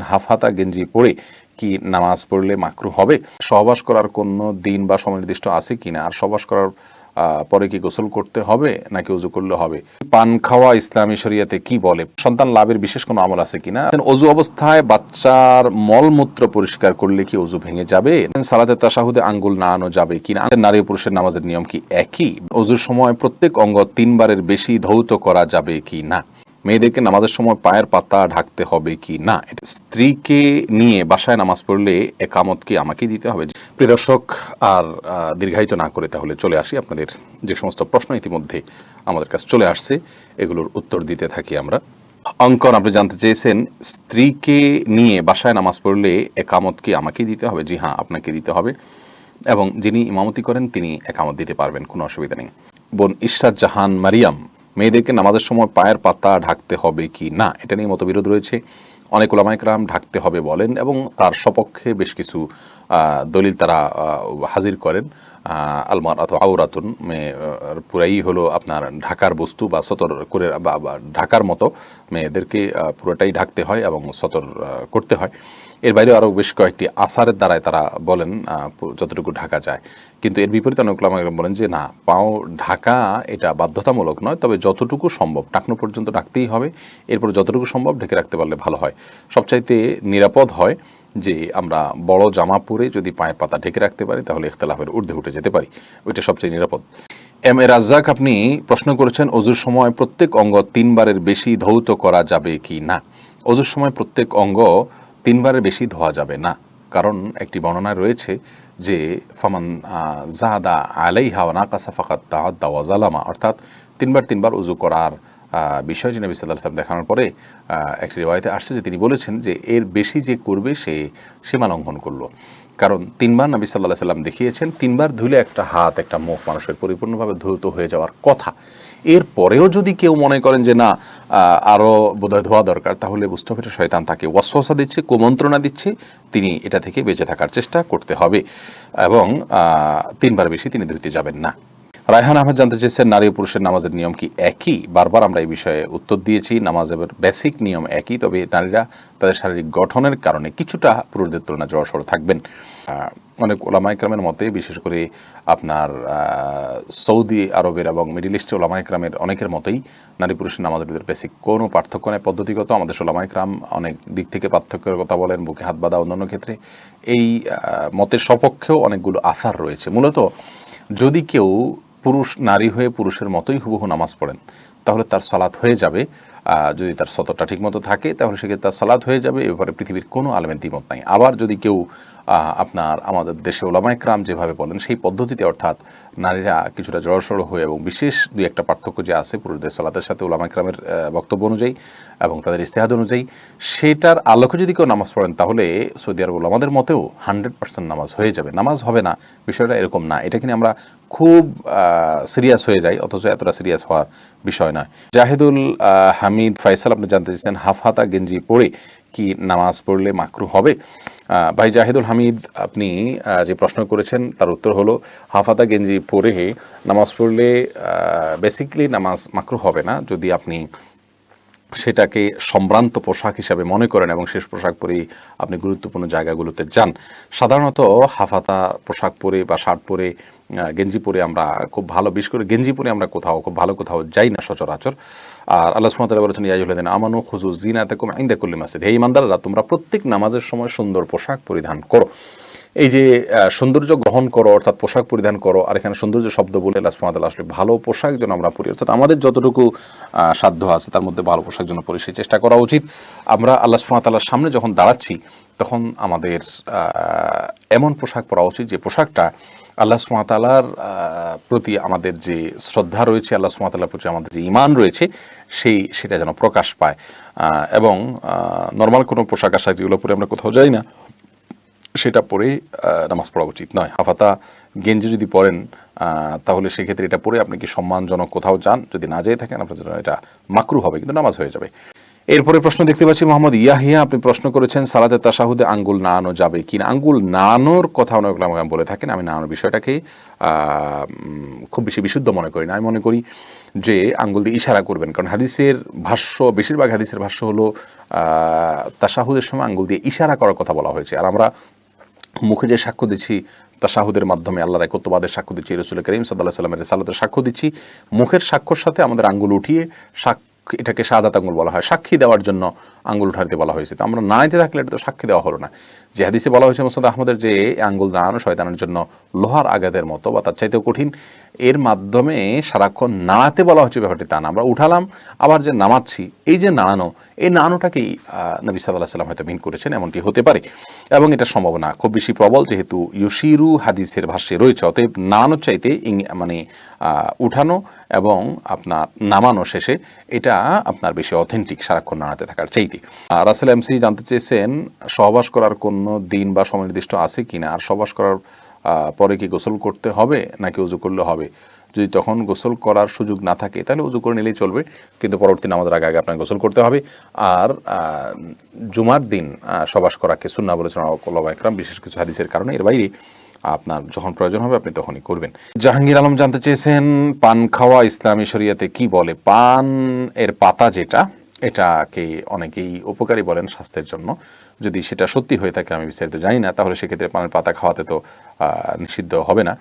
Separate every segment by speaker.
Speaker 1: Half হাতা গেঞ্জি পরে কি নামাজ পড়লে মাকরু হবে? সহবাস করার কোনো দিন বা সময় নির্দিষ্ট আছে কিনা, আর সহবাস করার পরে কি গোসল করতে হবে নাকি ওযু করলে হবে? পান খাওয়া ইসলামী শরিয়াতে কি বলে? সন্তান লাভের বিশেষ কোনো আমল আছে কিনা? ওযু অবস্থায় বাচ্চার মলমূত্র পরিষ্কার করলে কি ওযু ভেঙে যাবে? সালাতে তাশাহুদে আঙ্গুল নাড়ানো যাবে কিনা? নারী ও পুরুষের নামাজের নিয়ম কি একই? ওযুর সময় প্রত্যেক অঙ্গ 3 বারের বেশি ধৌত করা যাবে কি না? মেয়েদেরকে নামাজের সময় পায়ের পাতা ঢাকতে হবে কি না? স্ত্রীকে নিয়ে বাসায় নামাজ পড়লে একামত কি আমাকেই দিতে হবে? প্রিয় দর্শক, আর দীর্ঘায়িত না করে তাহলে চলে আসি। আপনাদের যে সমস্ত প্রশ্ন ইতিমধ্যে আমাদের কাছে চলে আসছে, এগুলোর উত্তর দিতে থাকি আমরা। অঙ্কন, আপনি জানতে চেয়েছেন স্ত্রীকে নিয়ে বাসায় নামাজ পড়লে একামত কি আমাকেই দিতে হবে? জি হ্যাঁ, আপনাকে দিতে হবে, এবং যিনি ইমামতি করেন তিনি একামত দিতে পারবেন, কোনো অসুবিধা নেই। বোন ইশরাত জাহান মারিয়াম, মেয়েদেরকে নামাজের সময় পায়ের পাতা ঢাকতে হবে কি না, এটা নিয়ে মতবিরোধ রয়েছে। অনেক উলামায়ে কেরাম ঢাকতে হবে বলেন, এবং তার সপক্ষে বেশ কিছু দলিল তারা হাজির করেন। আলমারাতু আওরাতুন, পুরাই হলো আপনার ঢাকার বস্তু বা সতর করে বা ঢাকার মতো মেয়েদেরকে পুরোটাই ঢাকতে হয় এবং সতর করতে হয়। এর বাইরেও আরও বেশ কয়েকটি আসারের দ্বারাই তারা বলেন যতটুকু ঢাকা যায়। কিন্তু এর বিপরীতে অনেক উলামায়ে কেরাম বলেন যে না, পাও ঢাকা এটা বাধ্যতামূলক নয়, তবে যতটুকু সম্ভব টাকনো পর্যন্ত ঢাকতেই হবে, এরপর যতটুকু সম্ভব ঢেকে রাখতে পারলে ভালো হয়। সবচাইতে নিরাপদ হয় যে আমরা বড় জামা পরে যদি পায়ের পাতা ঢেকে রাখতে পারি তাহলে ইখতিলাফের ঊর্ধ্বে উঠে যেতে পারি, ওইটা সবচেয়ে নিরাপদ। এম এ রাজ্জাক, আপনি প্রশ্ন করেছেন ওযুর সময় প্রত্যেক অঙ্গ 3 বারের বেশি ধৌত করা যাবে কি না। ওযুর সময় প্রত্যেক অঙ্গ 3 বারের বেশি ধোয়া যাবে না, কারণ একটি বর্ণনায় রয়েছে যে ফামান জাদা আলাইহা ওয়া নাকাসা ফাকাদ তাআদ্দা ওয়া যালামা, অর্থাৎ 3 বার ওযু করার বিষয়টি নবী সাল্লাল্লাহু আলাইহি ওয়াসাল্লাম দেখানোর পরে একটি রিওয়ায়াতে আসছে যে তিনি বলেছেন যে এর বেশি যে করবে সে সীমা লঙ্ঘন করলো। কারণ 3 বার নবী সাল্লাল্লাহু আলাইহি ওয়াসাল্লাম দেখিয়েছেন, 3 বার ধুলে একটা হাত একটা মুখ মানুষের পরিপূর্ণভাবে ধৌত হয়ে যাওয়ার কথা। এর পরেও যদি কেউ মনে করেন যে না আরও বোধহয় ধোয়া দরকার, তাহলে বুঝতে হবে শয়তান তাকে ওয়াসওয়াসা দিচ্ছে, কুমন্ত্রণা দিচ্ছে, তিনি এটা থেকে বেঁচে থাকার চেষ্টা করতে হবে, এবং 3 বার বেশি তিনি ধুতে যাবেন না। রায়হান আহমেদ জানতে চেয়েছেন নারী ও পুরুষের নামাজের নিয়ম কি একই? বারবার আমরা এই বিষয়ে উত্তর দিয়েছি, নামাজের বেসিক নিয়ম একই, তবে নারীরা তাদের শারীরিক গঠনের কারণে কিছুটা পুরুষদের তুলনায় জড়সড় থাকবেন। অনেক ওলামায়ে কেরামের মতে, বিশেষ করে আপনার সৌদি আরবের এবং মিডল ইস্টের ওলামায়ে কেরামের অনেকের মতেই নারী পুরুষের নামাজের ভিতরে বেসিক কোনো পার্থক্য নেই। পদ্ধতিগত আমাদের ওলামায়ে কেরাম অনেক দিক থেকে পার্থক্যের কথা বলেন, বুকে হাত বাঁধা অন্যান্য ক্ষেত্রে। এই মতের সপক্ষেও অনেকগুলো আসার রয়েছে। মূলত যদি কেউ পুরুষ নারী হয়ে পুরুষের মতোই হুবহু নামাজ পড়েন, তাহলে তার সালাত হয়ে যাবে। যদি তার সতরটা ঠিকমতো থাকে তাহলে সেক্ষেত্রে তার সালাত হয়ে যাবে, এ ব্যাপারে পৃথিবীর কোনো আলেমের দ্বিমত নাই। আবার যদি কেউ আপনার আমাদের দেশে ওলামায়ে কেরাম যেভাবে বলেন সেই পদ্ধতিতে, অর্থাৎ নারীরা কিছুটা জড়সড় হয়ে, এবং বিশেষ দুই একটা পার্থক্য যে আছে পুরুষদের সালাতের সাথে ওলামায়ে কেরামের বক্তব্য অনুযায়ী এবং তাদের ইস্তেহাদ অনুযায়ী, সেটার আলোকে যদি কেউ নামাজ পড়েন তাহলে সৌদি আরব ওলামাদের মতেও 100% নামাজ হয়ে যাবে। নামাজ হবে না বিষয়টা এরকম না, এটা কিনে আমরা খুব সিরিয়াস হয়ে যাই, অথচ এতটা সিরিয়াস হওয়ার বিষয় নয়। জাহিদুল হামিদ ফাইসাল, আপনি জানতে চাইছেন হাফ হাতা গেঞ্জি পরে কি নামাজ পড়লে মাকরু হবে? ভাই জাহিদুল হামিদ, আপনি যে প্রশ্ন করেছেন তার উত্তর হলো হাফ হাতা গেঞ্জি পরে নামাজ পড়লে বেসিক্যালি নামাজ মাকরু হবে না, যদি আপনি সেটাকে সম্ভ্রান্ত পোশাক হিসাবে মনে করেন এবং শেষ পোশাক পরেই আপনি গুরুত্বপূর্ণ জায়গাগুলোতে যান। সাধারণত হাফাতা পোশাক পরে বা শার্ট পরে, গেঞ্জি পরে আমরা খুব ভালো, বিশেষ করে গেঞ্জি পরে আমরা খুব ভালো কোথাও যাই না সচরাচর। আর আল্লাহ সুবহানাহু ওয়া তাআলা বলেছেন, ইয়া আইয়ুহাল্লাযীনা আমানু খুযু যিনাতাকুম ইনদা কুল্লি মাসজিদ, হে ঈমানদাররা তোমরা প্রত্যেক নামাজের সময় সুন্দর পোশাক পরিধান করো। এই যে সৌন্দর্য গ্রহণ করো অর্থাৎ পোশাক পরিধান করো, আর এখানে সৌন্দর্য শব্দ বলে আল্লাহ সুবহানাহু ওয়া তাআলা আসলে ভালো পোশাক যেন আমরা পরি, অর্থাৎ আমাদের যতটুকু সাধ্য আছে তার মধ্যে ভালো পোশাক যেন পরি সেই চেষ্টা করা উচিত। আমরা আল্লাহ সুবহানাহু ওয়া তাআলার সামনে যখন দাঁড়াচ্ছি তখন আমাদের এমন পোশাক পরা উচিত যে পোশাকটা আল্লাহ সুবহানাহু ওয়া তাআলার প্রতি আমাদের যে শ্রদ্ধা রয়েছে, আল্লাহ সুবহানাহু ওয়া তাআলার প্রতি আমাদের যে ঈমান রয়েছে সেটা যেন প্রকাশ পায়। এবং নর্মাল কোনো পোশাক আশাক যেগুলো পরে আমরা কোথাও যাই না সেটা পরে নামাজ পড়া উচিত নয়। হাফাতা গেঞ্জি যদি পরেন তাহলে সেক্ষেত্রে এটা পরে আপনি কি সম্মানজনক কোথাও যান, যদি না যেয়ে থাকেন আপনার জন্য এটা মাকরু হবে, কিন্তু নামাজ হয়ে যাবে। এরপরে প্রশ্ন দেখতে পাচ্ছি মোহাম্মদ ইয়াহিয়া, আপনি প্রশ্ন করেছেন সালাতে তাশাহুদে আঙ্গুল নাড়ানো যাবে কিনা। আঙ্গুল নাড়ানোর কথা অনেক বলে থাকেন, আমি নাড়ানোর বিষয়টাকে খুব বেশি বিশুদ্ধ মনে করি না। আমি মনে করি যে আঙ্গুল দিয়ে ইশারা করবেন, কারণ হাদিসের ভাষ্য, বেশিরভাগ হাদিসের ভাষ্য হলো তাশাহুদের সময় আঙ্গুল দিয়ে ইশারা করার কথা বলা হয়েছে। আর আমরা মুখে যে সাক্ষ্য দিচ্ছি তাশাহুদের মাধ্যমে আল্লাহর একত্ববাদের সাক্ষ্য দিচ্ছি, রাসূল করিম সাল্লাল্লাহু আলাইহি ওয়াসাল্লামের রিসালাতের সাক্ষ্য দিচ্ছি, মুখের সাক্ষ্যর সাথে আমাদের আঙ্গুল উঠিয়ে এটাকে শাহাদাত আঙ্গুল বলা হয়, সাক্ষী দেওয়ার জন্য আঙ্গুল উঠাতে বলা হয়েছে। তো আমরা নাড়াইতে থাকলে এটা তো সাক্ষী দেওয়া হলো না। যে হাদিসে বলা হয়েছে মুসনাদ আহমদের যে আঙ্গুল নাড়ানো শয়তানের জন্য লোহার আঘাতের মতো বা তার চাইতেও কঠিন, এর মাধ্যমে সারাক্ষণ নাড়াতে বলা হচ্ছে, ব্যাপারটি তা না। আমরা উঠালাম আবার যে নামাচ্ছি, এই যে নাড়ানো, এই নাড়ানোটাকেই নবী সাল্লাল্লাহু আলাইহি ওয়াসাল্লাম হয়তো মিন করেছেন, এমনটি হতে পারে এবং এটা সম্ভাবনা খুব বেশি প্রবল, যেহেতু ইউশিরু হাদিসের ভাষ্যে রয়েছে। অতএব নাড়ানোর চাইতে মানে উঠানো এবং আপনার নামানো শেষে এটা আপনার বেশি অথেন্টিক, সারাক্ষণ নাড়াতে থাকার চাইতে। রাসেল এমসি জানতে চেয়েছেন সহবাস করার কোনো দিন বা সময় নির্দিষ্ট আছে কিনা, আর সহবাস করার পরে কি গোসল করতে হবে নাকি উজু করলে হবে? যদি তখন গোসল করার সুযোগ না থাকে তাহলে উজু করে নিলেই চলবে, কিন্তু পরবর্তী নামাজের আগে আগে আপনাকে গোসল করতে হবে। আর জুমার দিন সহবাস করাকে সুন্নাহ বলেছেন ওলামা ইকরাম, বিশেষ কিছু হাদিসের কারণে। এর বাইরে আপনার যখন প্রয়োজন হবে আপনি তখনই করবেন। জাহাঙ্গীর আলম জানতে চেয়েছেন পান খাওয়া ইসলামী শরিয়াতে কি বলে? পান এর পাতা যেটা, এটাকে অনেকেই উপকারী বলেন স্বাস্থ্যের জন্য। যদি সেটা সত্যি হয়ে থাকে, আমি বিস্তারিত জানি না, তাহলে সেক্ষেত্রে পানের পাতা খাওয়াতে তো নিষিদ্ধ হবে না।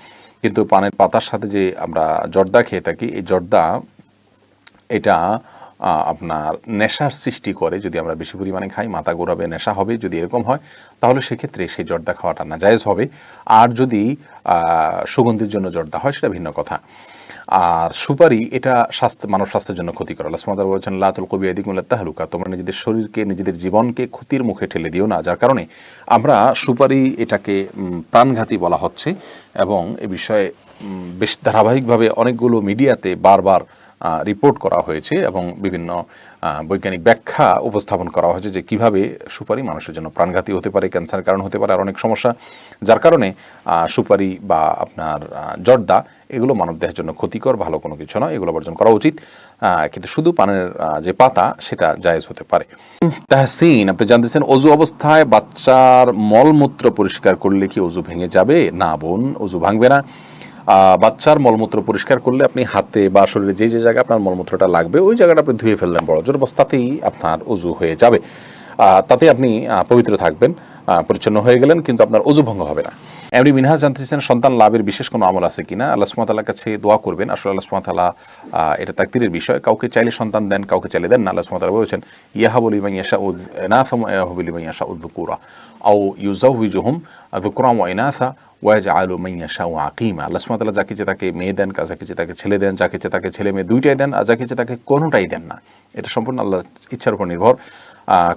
Speaker 1: কিন্তু পানের পাতার সাথে যে আমরা জর্দা খেয়ে থাকি, এই জর্দা এটা আপনার নেশার সৃষ্টি করে। যদি আমরা বেশি পরিমাণে খাই মাথা ঘোরাবে, নেশা হবে, যদি এরকম হয় তাহলে সেক্ষেত্রে সেই জর্দা খাওয়াটা নাজায়েজ হবে। আর যদি সুগন্ধির জন্য জর্দা হয় সেটা ভিন্ন কথা। আর সুপারি এটা মানব স্বাস্থ্যের জন্য ক্ষতিকর। আল্লাহ সুবহানাহু ওয়া তাআলা বলেছেন লা তুলকু বিয়াইদিকুম ইলা তাহলুকা, তোমরা নিজেদের শরীরকে, নিজেদের জীবনকে ক্ষতির মুখে ঠেলে দিও না। যার কারণে আমরা সুপারি এটাকে প্রাণঘাতী বলা হচ্ছে এবং এ বিষয়ে বেশ ধারাবাহিকভাবে অনেকগুলো মিডিয়াতে বারবার রিপোর্ট করা হয়েছে এবং বিভিন্ন বৈজ্ঞানিক ব্যাখ্যা উপস্থাপন করা হয়েছে যে কিভাবে সুপারি মানুষের জন্য প্রাণঘাতী হতে পারে, ক্যান্সারের কারণ হতে পারে, আর অনেক সমস্যা। যার কারণে সুপারি বা আপনার জর্দা এগুলো মানবদেহের জন্য ক্ষতিকর, ভালো কোনো কিছু নয়, এগুলো বর্জন করা উচিত। কিন্তু শুধু পানের যে পাতা সেটা জায়েজ হতে পারে। তাহসিন আপনি জানতেছেন অজু অবস্থায় বাচ্চার মলমূত্র পরিষ্কার করলে কি অজু ভেঙে যাবে? না বোন, অজু ভাঙবে না। বাচ্চার মলমূত্র পরিষ্কার করলে আপনি হাতে বা শরীরে যে যে জায়গায় আপনার মলমূত্রটা লাগবে ওই জায়গাটা আপনি ধুয়ে ফেললেন, বড় জোর অবস্থাতেই আপনার অজু হয়ে যাবে। তাতে আপনি পবিত্র থাকবেন, পরিচ্ছন্ন হয়ে গেলেন, কিন্তু আপনার অজু ভঙ্গ হবে না। এমনি মিনহাজ জানতে চাইছেন সন্তান লাভের বিশেষ কোনো আমল আছে কিনা? আল্লাহ সুবহানাহু ওয়া তাআলার কাছে দোয়া করবেন। আসলে আল্লাহ সুবহানাহু ওয়া তাআলা এটা তাকদীরের বিষয়, কাউকে চাইলে সন্তান দেন, কাউকে চাইলে দেন না। আল্লাহ সুবহানাহু ওয়া তাআলা বলেছেন ইয়াহাবু লিমান ইয়াশাউ ইনাসা ওয়া ইয়াহাবু লিমান ইয়াশাউ যুকুরা আও ইউযাউযুহুম যুকরান ওয়া ইনাসা ওয়াজআলু মান ইয়াশাউ আকিমা। আল্লাহ সুবহানাহু ওয়া তাআলা যাকে ইচ্ছে তাকে মেয়ে দেন, যাকে ইচ্ছে তাকে ছেলে দেন, যাকে ইচ্ছে তাকে ছেলে মেয়ে দুইটাই দেন, আর যাকে ইচ্ছে তাকে কোনোটাই দেন না। এটা সম্পূর্ণ আল্লাহর ইচ্ছার উপর নির্ভর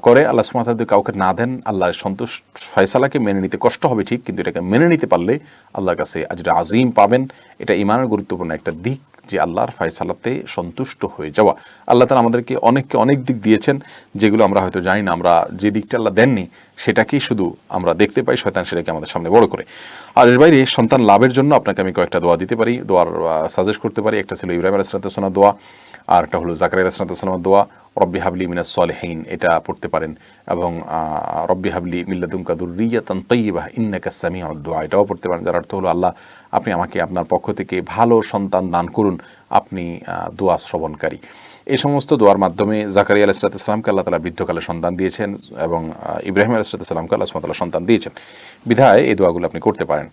Speaker 1: করে। আল্লাহ সুবহানাহু ওয়া তাআলা যদি কাউকে না দেন, আল্লাহর সন্তুষ্ট ফয়সালাকে মেনে নিতে কষ্ট হবে ঠিক, কিন্তু এটাকে মেনে নিতে পারলে আল্লাহর কাছে আজরে আজিম পাবেন। এটা ঈমানের গুরুত্বপূর্ণ একটা দিক, যে আল্লাহর ফয়সালাতে সন্তুষ্ট হয়ে যাওয়া। আল্লাহ তাআলা আমাদেরকে অনেককে অনেক দিক দিয়েছেন যেগুলো আমরা হয়তো জানি না। আমরা যে দিকটা আল্লাহ দেননি সেটাকেই শুধু আমরা দেখতে পাই, শয়তান সেটাকে আমাদের সামনে বড় করে। আর এর বাইরে সন্তান লাভের জন্য আপনাকে আমি কয়েকটা দোয়া দিতে পারি, দোয়ার সাজেস্ট করতে পারি। একটা ছিল ইব্রাহিম আলাইহিস সালামের দোয়া, আর একটা হলো জাকারিয়া আলাইহিস সালামের দোয়া, রব্বি হাবলি মিনাস সলিহিন, এটা পড়তে পারেন। এবং রব্বি হাবলি মিন লাদুনকা যুররিয়াতান তাইয়্যিবাহ ইন্নাকাস সামিউদ দুআ, এটাও পড়তে পারেন। যার অর্থ হলো আল্লাহ আপনি আমাকে আপনার পক্ষ থেকে ভালো সন্তান দান করুন, আপনি দোয়া শ্রবণকারী। এই সমস্ত দোয়ার মাধ্যমে জাকারিয়া আলাইহিস সালামকে আল্লাহ তাআলা বৃদ্ধকালে সন্তান দিয়েছেন এবং ইব্রাহিম আলাইহিস সালামকে আল্লাহ সুবহানাহু ওয়া তাআলা সন্তান দিয়েছেন। বিধায় এই দোয়াগুলো আপনি করতে পারেন।